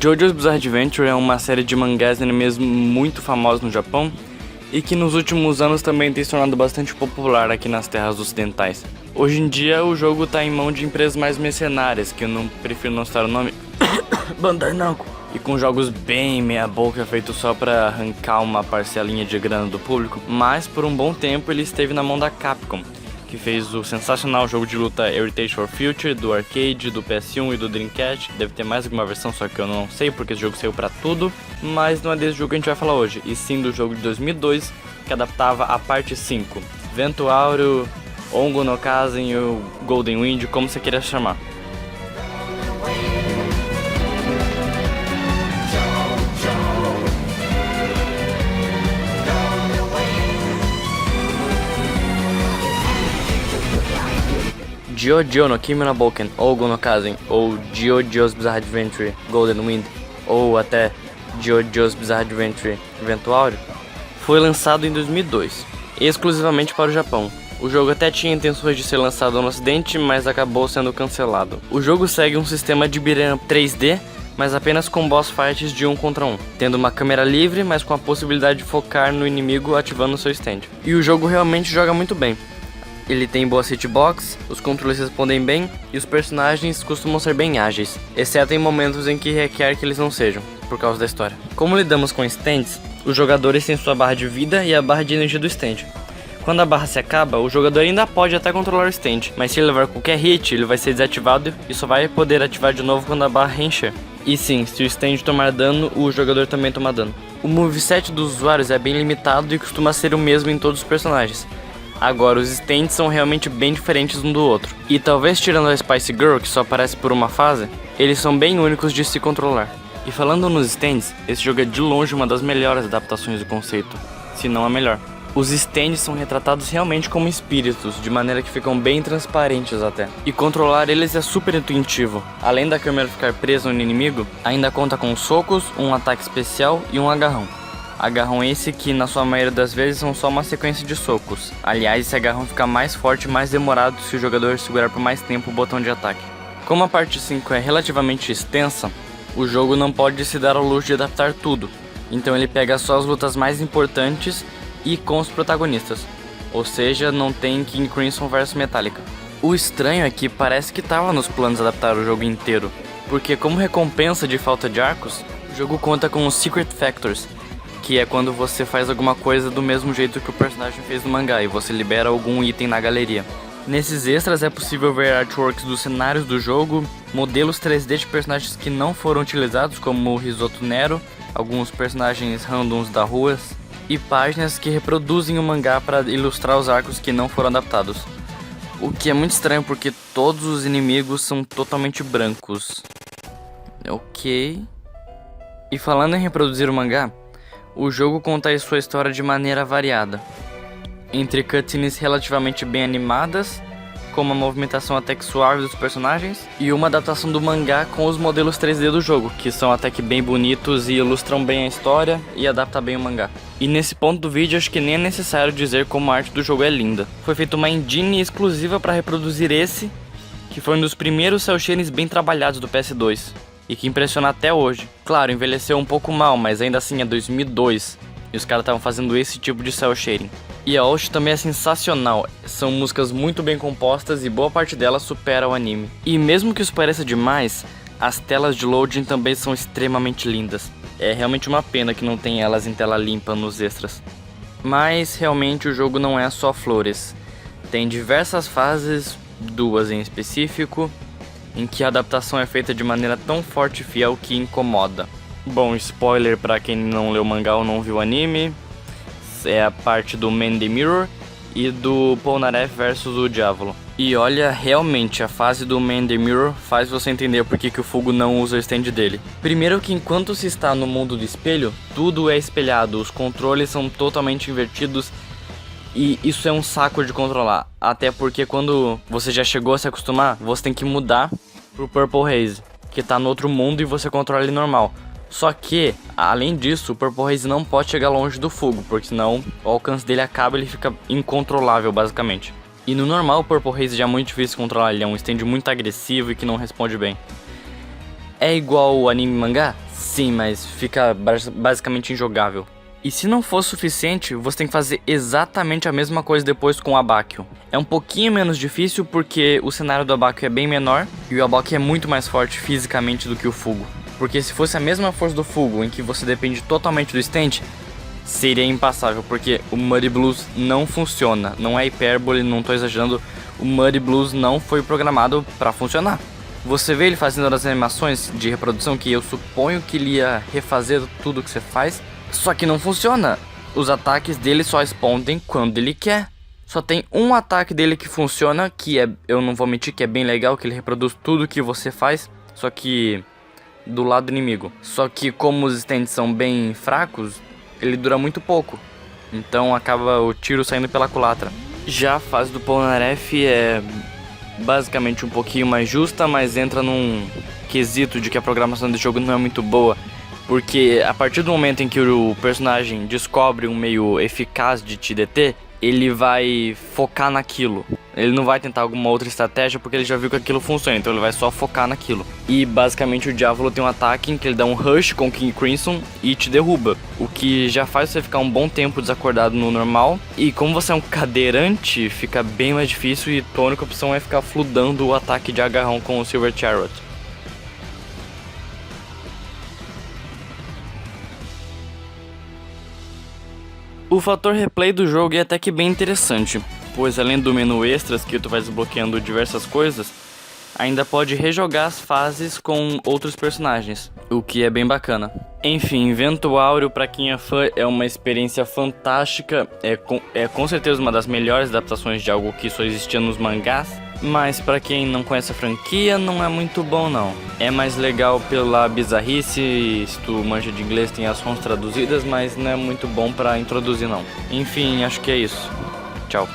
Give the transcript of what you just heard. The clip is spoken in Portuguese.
JoJo's Bizarre Adventure é uma série de mangás e animes muito famosos no Japão e que nos últimos anos também tem se tornado bastante popular aqui nas terras ocidentais. Hoje em dia o jogo está em mão de empresas mais mercenárias, que eu não prefiro não citar o nome, Bandai Namco, e com jogos bem meia boca feitos só para arrancar uma parcelinha de grana do público, mas por um bom tempo ele esteve na mão da Capcom, que fez o sensacional jogo de luta Heritage for Future, do arcade, do PS1 e do Dreamcast. Deve ter mais alguma versão, só que eu não sei porque esse jogo saiu pra tudo. Mas não é desse jogo que a gente vai falar hoje, e sim do jogo de 2002, que adaptava a parte 5, Vento Áureo, Ongo no Kazen e o Golden Wind, como você queira chamar. JoJo no Kimi no Boken, Ongo no Kazen, ou JoJo's Bizarre Adventure Golden Wind, ou até JoJo's Bizarre Adventure Vento Áureo, foi lançado em 2002, exclusivamente para o Japão. O jogo até tinha intenções de ser lançado no ocidente, mas acabou sendo cancelado. O jogo segue um sistema de beat'em up 3D, mas apenas com boss fights de 1 contra 1, tendo uma câmera livre, mas com a possibilidade de focar no inimigo ativando seu stand. E o jogo realmente joga muito bem. Ele tem boa hitbox, os controles respondem bem e os personagens costumam ser bem ágeis, exceto em momentos em que requer que eles não sejam, por causa da história. Como lidamos com stands, os jogadores têm sua barra de vida e a barra de energia do stand. Quando a barra se acaba, o jogador ainda pode até controlar o stand, mas se ele levar qualquer hit, ele vai ser desativado e só vai poder ativar de novo quando a barra reencher. E sim, se o stand tomar dano, o jogador também toma dano. O moveset dos usuários é bem limitado e costuma ser o mesmo em todos os personagens. Agora, os stands são realmente bem diferentes um do outro. E talvez tirando a Spice Girl, que só aparece por uma fase, eles são bem únicos de se controlar. E falando nos stands, esse jogo é de longe uma das melhores adaptações do conceito, se não a melhor. Os stands são retratados realmente como espíritos, de maneira que ficam bem transparentes até. E controlar eles é super intuitivo. Além da câmera ficar presa no inimigo, ainda conta com socos, um ataque especial e um agarrão. Agarrão esse que na sua maioria das vezes são só uma sequência de socos. Aliás, esse agarrão fica mais forte e mais demorado se o jogador segurar por mais tempo o botão de ataque. Como a parte 5 é relativamente extensa, o jogo não pode se dar ao luxo de adaptar tudo. Então ele pega só as lutas mais importantes e com os protagonistas. Ou seja, não tem King Crimson vs Metallica. O estranho é que parece que estava nos planos adaptar o jogo inteiro, porque como recompensa de falta de arcos, o jogo conta com os Secret Factors, que é quando você faz alguma coisa do mesmo jeito que o personagem fez no mangá e você libera algum item na galeria. Nesses extras é possível ver artworks dos cenários do jogo, modelos 3D de personagens que não foram utilizados, como o Risotto Nero, alguns personagens randoms da rua, e páginas que reproduzem o mangá para ilustrar os arcos que não foram adaptados. O que é muito estranho porque todos os inimigos são totalmente brancos. Ok. E falando em reproduzir o mangá, o jogo conta a sua história de maneira variada, entre cutscenes relativamente bem animadas, como a movimentação até que suave dos personagens, e uma adaptação do mangá com os modelos 3D do jogo, que são até que bem bonitos e ilustram bem a história e adaptam bem o mangá. E nesse ponto do vídeo acho que nem é necessário dizer como a arte do jogo é linda. Foi feita uma engine exclusiva para reproduzir esse, que foi um dos primeiros cel shadings bem trabalhados do PS2. E que impressiona até hoje. Claro, envelheceu um pouco mal, mas ainda assim é 2002 e os caras estavam fazendo esse tipo de cel shading. E a art também é sensacional, são músicas muito bem compostas e boa parte delas supera o anime. E mesmo que isso pareça demais, as telas de loading também são extremamente lindas. É realmente uma pena que não tem elas em tela limpa nos extras. Mas realmente o jogo não é só flores. Tem diversas fases, 2 em específico, em que a adaptação é feita de maneira tão forte e fiel que incomoda. Bom, spoiler pra quem não leu o mangá ou não viu o anime, é a parte do Man the Mirror e do Polnareff versus o Diavolo. E olha, realmente a fase do Man the Mirror faz você entender por que o Fugo não usa o stand dele. Primeiro que enquanto se está no mundo do espelho, tudo é espelhado, os controles são totalmente invertidos. E isso é um saco de controlar, até porque quando você já chegou a se acostumar, você tem que mudar pro Purple Haze, que tá no outro mundo e você controla ele normal. Só que, além disso, o Purple Haze não pode chegar longe do Fugo, porque senão o alcance dele acaba e ele fica incontrolável basicamente. E no normal o Purple Haze já é muito difícil controlar, ele é um stand muito agressivo e que não responde bem. É igual o anime e mangá? Sim, mas fica basicamente injogável. E se não for suficiente, você tem que fazer exatamente a mesma coisa depois com o Abakio. É um pouquinho menos difícil porque o cenário do Abakio é bem menor e o Abakio é muito mais forte fisicamente do que o Fugo. Porque se fosse a mesma força do Fugo, em que você depende totalmente do stand, seria impassável, porque o Muddy Blues não funciona. Não é hipérbole, não tô exagerando, o Muddy Blues não foi programado para funcionar. Você vê ele fazendo as animações de reprodução que eu suponho que ele ia refazer tudo que você faz, só que não funciona. Os ataques dele só respondem quando ele quer. Só tem um ataque dele que funciona, que é, eu não vou mentir, que é bem legal, que ele reproduz tudo que você faz, só que do lado inimigo. Só que como os stands são bem fracos, ele dura muito pouco, então acaba o tiro saindo pela culatra. Já a fase do Polnareff é basicamente um pouquinho mais justa, mas entra num quesito de que a programação do jogo não é muito boa, porque a partir do momento em que o personagem descobre um meio eficaz de te deter, ele vai focar naquilo. Ele não vai tentar alguma outra estratégia porque ele já viu que aquilo funciona, então ele vai só focar naquilo. E basicamente o Diavolo tem um ataque em que ele dá um rush com King Crimson e te derruba, o que já faz você ficar um bom tempo desacordado no normal. E como você é um cadeirante, fica bem mais difícil e tua única opção é ficar fludando o ataque de agarrão com o Silver Chariot. O fator replay do jogo é até que bem interessante, pois além do menu extras que tu vai desbloqueando diversas coisas, ainda pode rejogar as fases com outros personagens, o que é bem bacana. Enfim, Vento Áureo pra quem é fã é uma experiência fantástica, é com certeza uma das melhores adaptações de algo que só existia nos mangás, mas pra quem não conhece a franquia não é muito bom não. É mais legal pela bizarrice, se tu manja de inglês tem as ROMs traduzidas, mas não é muito bom pra introduzir não. Enfim, acho que é isso. Tchau.